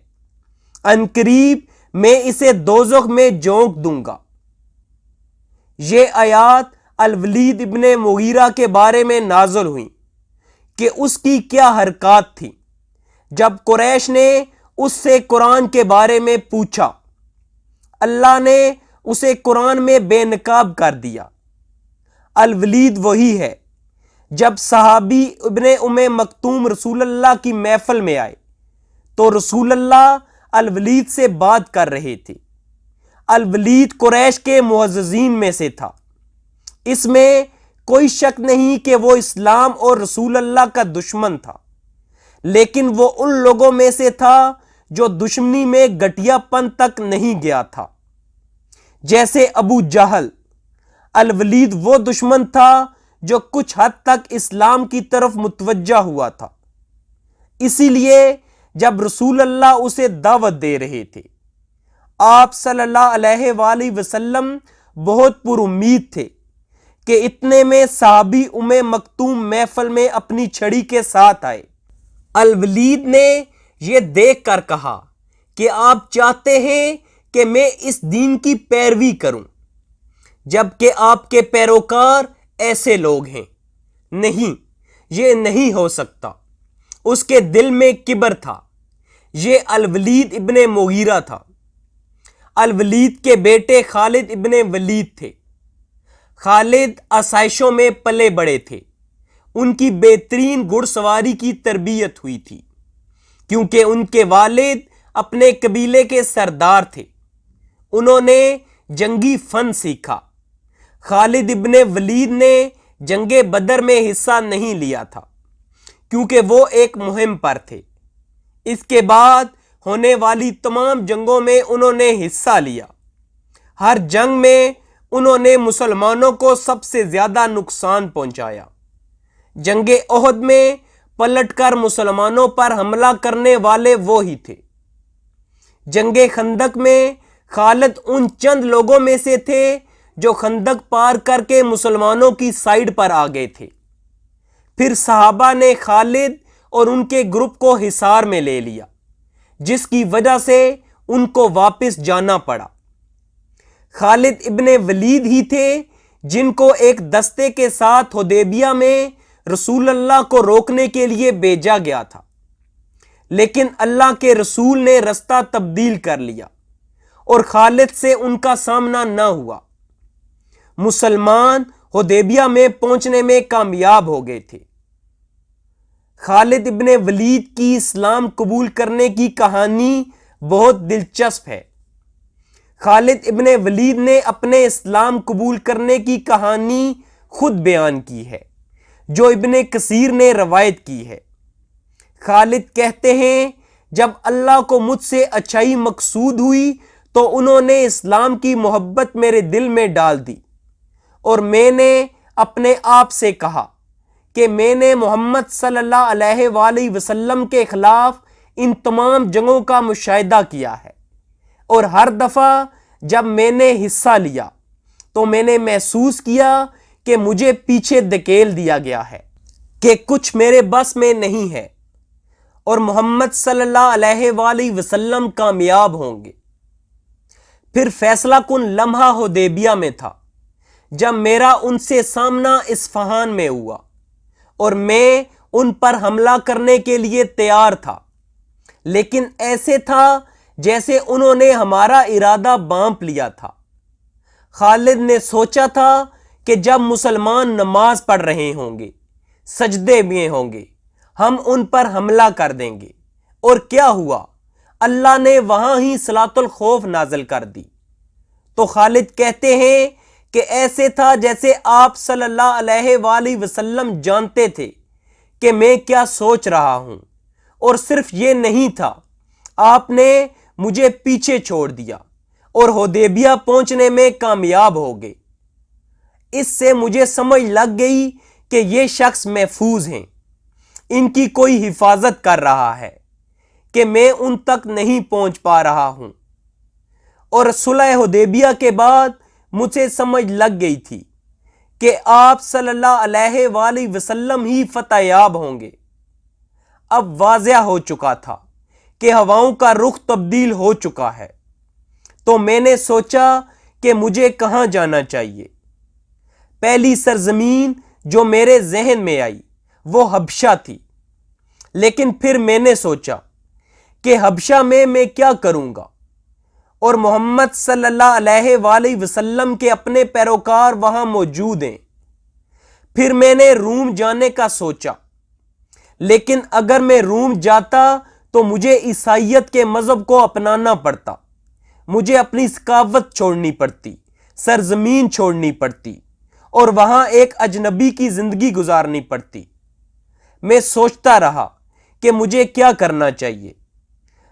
عنقریب میں اسے دوزخ میں جھونک دوں گا۔ یہ آیات الولید ابن مغیرہ کے بارے میں نازل ہوئی کہ اس کی کیا حرکات تھی جب قریش نے اس سے قرآن کے بارے میں پوچھا۔ اللہ نے اسے قرآن میں بے نقاب کر دیا۔ الولید وہی ہے جب صحابی ابن مکتوم رسول اللہ کی محفل میں آئے تو رسول اللہ الولید سے بات کر رہے تھے۔ الولید قریش کے معززین میں سے تھا، اس میں کوئی شک نہیں کہ وہ اسلام اور رسول اللہ کا دشمن تھا، لیکن وہ ان لوگوں میں سے تھا جو دشمنی میں گٹیا پن تک نہیں گیا تھا، جیسے ابو جہل۔ الولید وہ دشمن تھا جو کچھ حد تک اسلام کی طرف متوجہ ہوا تھا، اسی لیے جب رسول اللہ اسے دعوت دے رہے تھے، آپ صلی اللہ علیہ وآلہ وسلم بہت پر امید تھے کہ اتنے میں صحابی مکتوم محفل میں اپنی چھڑی کے ساتھ آئے۔ الولید نے یہ دیکھ کر کہا کہ آپ چاہتے ہیں کہ میں اس دین کی پیروی کروں جبکہ آپ کے پیروکار ایسے لوگ ہیں۔ نہیں، یہ نہیں ہو سکتا۔ اس کے دل میں کبر تھا۔ یہ الولید ابن مغیرہ تھا۔ الولید کے بیٹے خالد ابن ولید تھے۔ خالد آسائشوں میں پلے بڑے تھے۔ ان کی بہترین گھڑ سواری کی تربیت ہوئی تھی کیونکہ ان کے والد اپنے قبیلے کے سردار تھے۔ انہوں نے جنگی فن سیکھا۔ خالد ابن ولید نے جنگ بدر میں حصہ نہیں لیا تھا کیونکہ وہ ایک مہم پر تھے۔ اس کے بعد ہونے والی تمام جنگوں میں انہوں نے حصہ لیا۔ ہر جنگ میں انہوں نے مسلمانوں کو سب سے زیادہ نقصان پہنچایا۔ جنگ احد میں پلٹ کر مسلمانوں پر حملہ کرنے والے وہی تھے۔ جنگ خندق میں خالد ان چند لوگوں میں سے تھے جو خندق پار کر کے مسلمانوں کی سائیڈ پر آ گئے تھے۔ پھر صحابہ نے خالد اور ان کے گروپ کو حصار میں لے لیا، جس کی وجہ سے ان کو واپس جانا پڑا۔ خالد ابن ولید ہی تھے جن کو ایک دستے کے ساتھ حدیبیہ میں رسول اللہ کو روکنے کے لیے بھیجا گیا تھا، لیکن اللہ کے رسول نے رستہ تبدیل کر لیا اور خالد سے ان کا سامنا نہ ہوا۔ مسلمان حدیبیہ میں پہنچنے میں کامیاب ہو گئے تھے۔ خالد ابن ولید کی اسلام قبول کرنے کی کہانی بہت دلچسپ ہے۔ خالد ابن ولید نے اپنے اسلام قبول کرنے کی کہانی خود بیان کی ہے جو ابن کثیر نے روایت کی ہے۔ خالد کہتے ہیں جب اللہ کو مجھ سے اچھائی مقصود ہوئی تو انہوں نے اسلام کی محبت میرے دل میں ڈال دی اور میں نے اپنے آپ سے کہا کہ میں نے محمد صلی اللہ علیہ وآلہ وسلم کے خلاف ان تمام جنگوں کا مشاہدہ کیا ہے، اور ہر دفعہ جب میں نے حصہ لیا تو میں نے محسوس کیا کہ مجھے پیچھے دھکیل دیا گیا ہے، کہ کچھ میرے بس میں نہیں ہے اور محمد صلی اللہ علیہ وآلہ وسلم کامیاب ہوں گے۔ پھر فیصلہ کن لمحہ حدیبیہ میں تھا جب میرا ان سے سامنا اصفہان میں ہوا اور میں ان پر حملہ کرنے کے لیے تیار تھا، لیکن ایسے تھا جیسے انہوں نے ہمارا ارادہ بانپ لیا تھا۔ خالد نے سوچا تھا کہ جب مسلمان نماز پڑھ رہے ہوں گے، سجدے میں ہوں گے، ہم ان پر حملہ کر دیں گے، اور کیا ہوا؟ اللہ نے وہاں ہی صلاۃ الخوف نازل کر دی۔ تو خالد کہتے ہیں کہ ایسے تھا جیسے آپ صلی اللہ علیہ وآلہ وسلم جانتے تھے کہ میں کیا سوچ رہا ہوں، اور صرف یہ نہیں تھا، آپ نے مجھے پیچھے چھوڑ دیا اور حدیبیہ پہنچنے میں کامیاب ہو گئے۔ اس سے مجھے سمجھ لگ گئی کہ یہ شخص محفوظ ہیں، ان کی کوئی حفاظت کر رہا ہے کہ میں ان تک نہیں پہنچ پا رہا ہوں۔ اور صلح حدیبیہ کے بعد مجھے سمجھ لگ گئی تھی کہ آپ صلی اللہ علیہ وآلہ وسلم ہی فتح یاب ہوں گے۔ اب واضح ہو چکا تھا کہ ہواؤں کا رخ تبدیل ہو چکا ہے، تو میں نے سوچا کہ مجھے کہاں جانا چاہیے۔ پہلی سرزمین جو میرے ذہن میں آئی وہ حبشہ تھی، لیکن پھر میں نے سوچا کہ حبشہ میں کیا کروں گا، اور محمد صلی اللہ علیہ وآلہ وسلم کے اپنے پیروکار وہاں موجود ہیں۔ پھر میں نے روم جانے کا سوچا، لیکن اگر میں روم جاتا تو مجھے عیسائیت کے مذہب کو اپنانا پڑتا، مجھے اپنی ثقافت چھوڑنی پڑتی، سرزمین چھوڑنی پڑتی، اور وہاں ایک اجنبی کی زندگی گزارنی پڑتی۔ میں سوچتا رہا کہ مجھے کیا کرنا چاہیے۔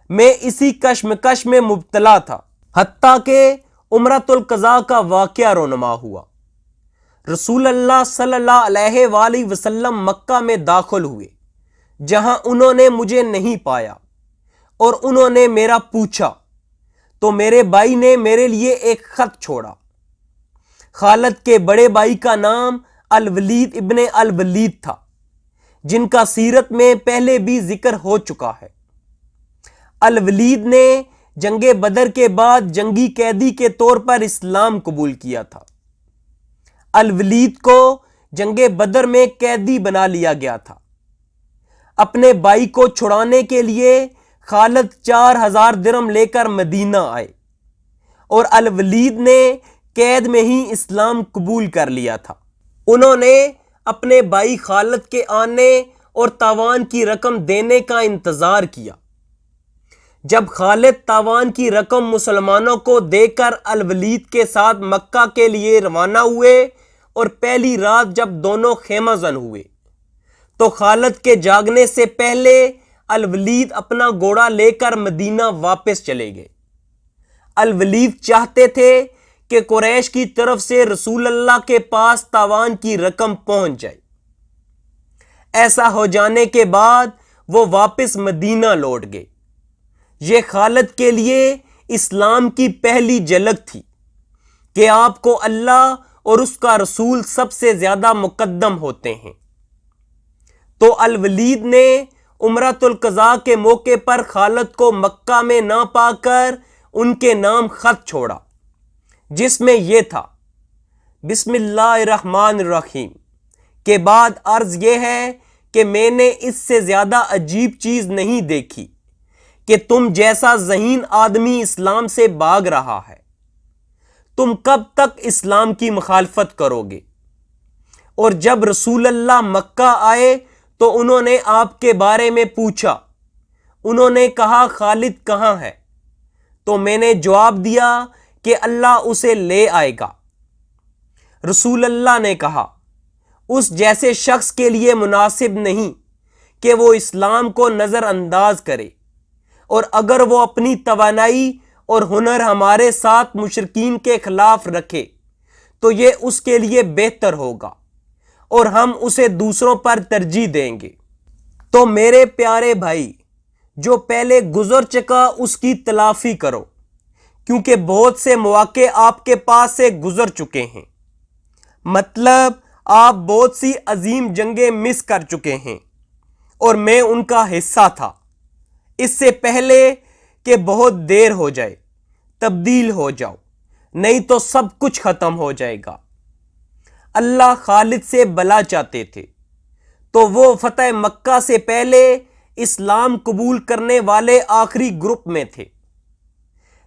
میں اسی کشمکش میں مبتلا تھا، حتیٰ کہ عمرۃ القضاء کا واقعہ رونما ہوا۔ رسول اللہ صلی اللہ علیہ وآلہ وسلم مکہ میں داخل ہوئے، جہاں انہوں نے مجھے نہیں پایا، اور انہوں نے میرا پوچھا تو میرے بھائی نے میرے لیے ایک خط چھوڑا۔ خالد کے بڑے بھائی کا نام الولید ابن الولید تھا، جن کا سیرت میں پہلے بھی ذکر ہو چکا ہے۔ الولید نے جنگ بدر کے بعد جنگی قیدی کے طور پر اسلام قبول کیا تھا۔ الولید کو جنگ بدر میں قیدی بنا لیا گیا تھا۔ اپنے بھائی کو چھڑانے کے لیے خالد 4000 درہم لے کر مدینہ آئے، اور الولید نے قید میں ہی اسلام قبول کر لیا تھا۔ انہوں نے اپنے بھائی خالد کے آنے اور تاوان کی رقم دینے کا انتظار کیا۔ جب خالد تاوان کی رقم مسلمانوں کو دے کر الولید کے ساتھ مکہ کے لیے روانہ ہوئے، اور پہلی رات جب دونوں خیمہ زن ہوئے، تو خالد کے جاگنے سے پہلے الولید اپنا گھوڑا لے کر مدینہ واپس چلے گئے۔ الولید چاہتے تھے کہ قریش کی طرف سے رسول اللہ کے پاس تاوان کی رقم پہنچ جائے۔ ایسا ہو جانے کے بعد وہ واپس مدینہ لوٹ گئے۔ یہ خالد کے لیے اسلام کی پہلی جھلک تھی کہ آپ کو اللہ اور اس کا رسول سب سے زیادہ مقدم ہوتے ہیں۔ تو الولید نے عمرۃ القضاء کے موقع پر خالد کو مکہ میں نہ پا کر ان کے نام خط چھوڑا، جس میں یہ تھا: بسم اللہ الرحمن الرحیم کے بعد عرض یہ ہے کہ میں نے اس سے زیادہ عجیب چیز نہیں دیکھی کہ تم جیسا ذہین آدمی اسلام سے بھاگ رہا ہے۔ تم کب تک اسلام کی مخالفت کرو گے؟ اور جب رسول اللہ مکہ آئے تو انہوں نے آپ کے بارے میں پوچھا۔ انہوں نے کہا خالد کہاں ہے؟ تو میں نے جواب دیا کہ اللہ اسے لے آئے گا۔ رسول اللہ نے کہا اس جیسے شخص کے لیے مناسب نہیں کہ وہ اسلام کو نظر انداز کرے، اور اگر وہ اپنی توانائی اور ہنر ہمارے ساتھ مشرکین کے خلاف رکھے تو یہ اس کے لیے بہتر ہوگا، اور ہم اسے دوسروں پر ترجیح دیں گے۔ تو میرے پیارے بھائی، جو پہلے گزر چکا اس کی تلافی کرو، کیونکہ بہت سے مواقع آپ کے پاس سے گزر چکے ہیں۔ مطلب آپ بہت سی عظیم جنگیں مس کر چکے ہیں، اور میں ان کا حصہ تھا۔ اس سے پہلے کہ بہت دیر ہو جائے تبدیل ہو جاؤ، نہیں تو سب کچھ ختم ہو جائے گا۔ اللہ خالد سے بلا چاہتے تھے، تو وہ فتح مکہ سے پہلے اسلام قبول کرنے والے آخری گروپ میں تھے۔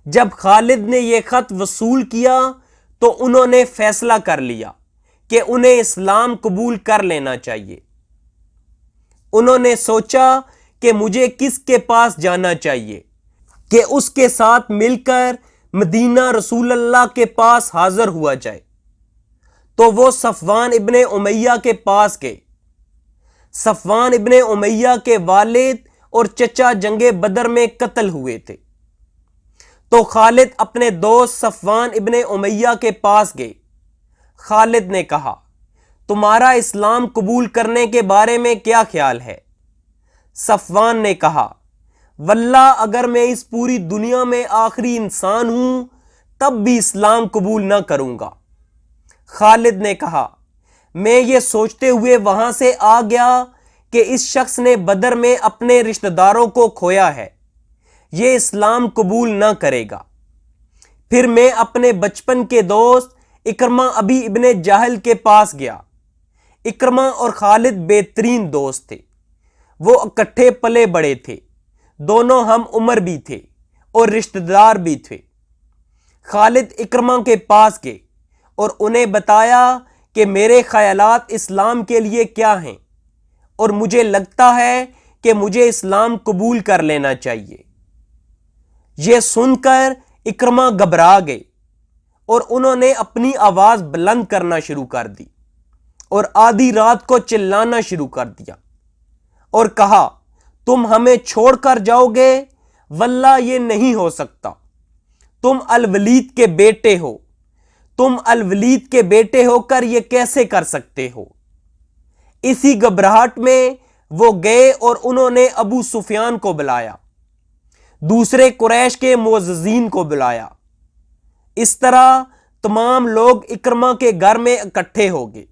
جب خالد نے یہ خط وصول کیا تو انہوں نے فیصلہ کر لیا کہ انہیں اسلام قبول کر لینا چاہیے۔ انہوں نے سوچا کہ مجھے کس کے پاس جانا چاہیے کہ اس کے ساتھ مل کر مدینہ رسول اللہ کے پاس حاضر ہوا جائے۔ تو وہ صفوان ابن امیہ کے پاس گئے۔ صفوان ابن امیہ کے والد اور چچا جنگ بدر میں قتل ہوئے تھے۔ تو خالد اپنے دوست صفوان ابن امیہ کے پاس گئے۔ خالد نے کہا تمہارا اسلام قبول کرنے کے بارے میں کیا خیال ہے؟ صفوان نے کہا واللہ اگر میں اس پوری دنیا میں آخری انسان ہوں تب بھی اسلام قبول نہ کروں گا۔ خالد نے کہا، میں یہ سوچتے ہوئے وہاں سے آ گیا کہ اس شخص نے بدر میں اپنے رشتہ داروں کو کھویا ہے، یہ اسلام قبول نہ کرے گا۔ پھر میں اپنے بچپن کے دوست اکرمہ ابی ابن جہل کے پاس گیا۔ اکرمہ اور خالد بہترین دوست تھے، وہ اکٹھے پلے بڑے تھے، دونوں ہم عمر بھی تھے اور رشتہ دار بھی تھے۔ خالد اکرمہ کے پاس گئے اور انہیں بتایا کہ میرے خیالات اسلام کے لیے کیا ہیں اور مجھے لگتا ہے کہ مجھے اسلام قبول کر لینا چاہیے۔ یہ سن کر اکرمہ گھبرا گئے اور انہوں نے اپنی آواز بلند کرنا شروع کر دی اور آدھی رات کو چلانا شروع کر دیا اور کہا، تم ہمیں چھوڑ کر جاؤ گے؟ واللہ یہ نہیں ہو سکتا، تم الولید کے بیٹے ہو، تم الولید کے بیٹے ہو کر یہ کیسے کر سکتے ہو؟ اسی گھبراہٹ میں وہ گئے اور انہوں نے ابو سفیان کو بلایا، دوسرے قریش کے معززین کو بلایا۔ اس طرح تمام لوگ اکرمہ کے گھر میں اکٹھے ہو گئے۔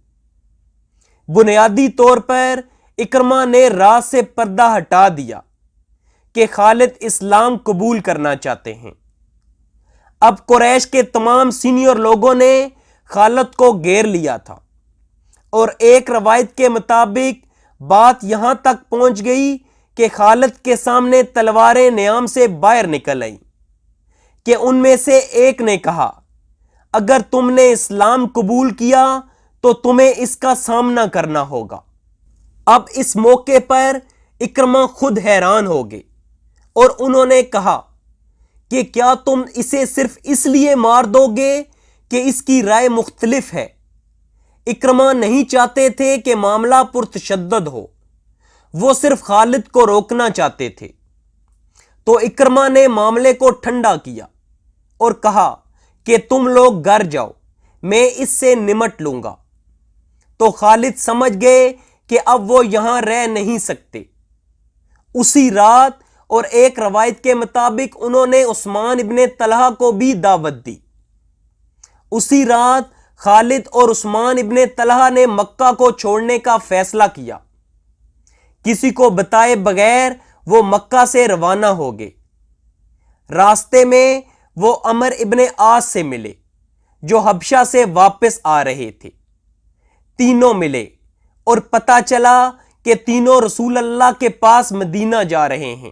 بنیادی طور پر اکرمہ نے راز سے پردہ ہٹا دیا کہ خالد اسلام قبول کرنا چاہتے ہیں۔ اب قریش کے تمام سینئر لوگوں نے خالد کو گھیر لیا تھا اور ایک روایت کے مطابق بات یہاں تک پہنچ گئی کہ خالد کے سامنے تلواریں نیام سے باہر نکل آئیں کہ ان میں سے ایک نے کہا، اگر تم نے اسلام قبول کیا تو تمہیں اس کا سامنا کرنا ہوگا۔ اب اس موقع پر اکرمہ خود حیران ہو گئے اور انہوں نے کہا کہ کیا تم اسے صرف اس لیے مار دو گے کہ اس کی رائے مختلف ہے؟ اکرمہ نہیں چاہتے تھے کہ معاملہ پرتشدد ہو، وہ صرف خالد کو روکنا چاہتے تھے۔ تو اکرمہ نے معاملے کو ٹھنڈا کیا اور کہا کہ تم لوگ گھر جاؤ، میں اس سے نمٹ لوں گا۔ تو خالد سمجھ گئے کہ اب وہ یہاں رہ نہیں سکتے۔ اسی رات اور ایک روایت کے مطابق انہوں نے عثمان ابن طلحہ کو بھی دعوت دی۔ اسی رات خالد اور عثمان ابن طلحہ نے مکہ کو چھوڑنے کا فیصلہ کیا۔ کسی کو بتائے بغیر وہ مکہ سے روانہ ہو گئے۔ راستے میں وہ عمر ابن عاص سے ملے جو حبشہ سے واپس آ رہے تھے۔ تینوں ملے اور پتہ چلا کہ تینوں رسول اللہ کے پاس مدینہ جا رہے ہیں۔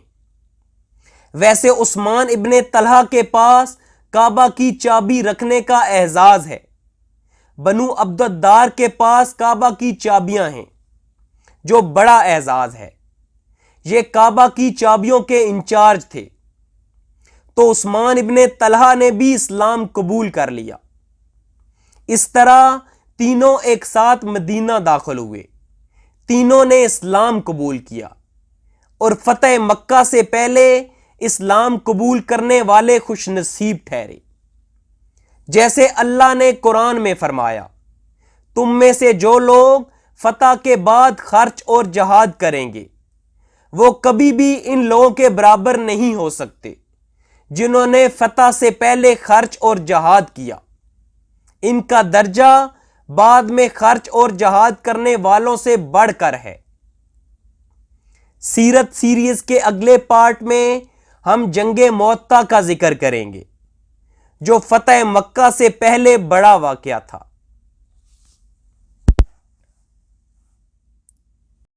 ویسے عثمان ابن طلحہ کے پاس کعبہ کی چابی رکھنے کا اعزاز ہے، بنو عبد الدار کے پاس کعبہ کی چابیاں ہیں جو بڑا اعزاز ہے، یہ کعبہ کی چابیوں کے انچارج تھے۔ تو عثمان ابن طلحہ نے بھی اسلام قبول کر لیا۔ اس طرح تینوں ایک ساتھ مدینہ داخل ہوئے، تینوں نے اسلام قبول کیا اور فتح مکہ سے پہلے اسلام قبول کرنے والے خوش نصیب ٹھہرے۔ جیسے اللہ نے قرآن میں فرمایا، تم میں سے جو لوگ فتح کے بعد خرچ اور جہاد کریں گے وہ کبھی بھی ان لوگوں کے برابر نہیں ہو سکتے جنہوں نے فتح سے پہلے خرچ اور جہاد کیا۔ ان کا درجہ بعد میں خرچ اور جہاد کرنے والوں سے بڑھ کر ہے۔ سیرت سیریز کے اگلے پارٹ میں ہم جنگ معطا کا ذکر کریں گے جو فتح مکہ سے پہلے بڑا واقعہ تھا۔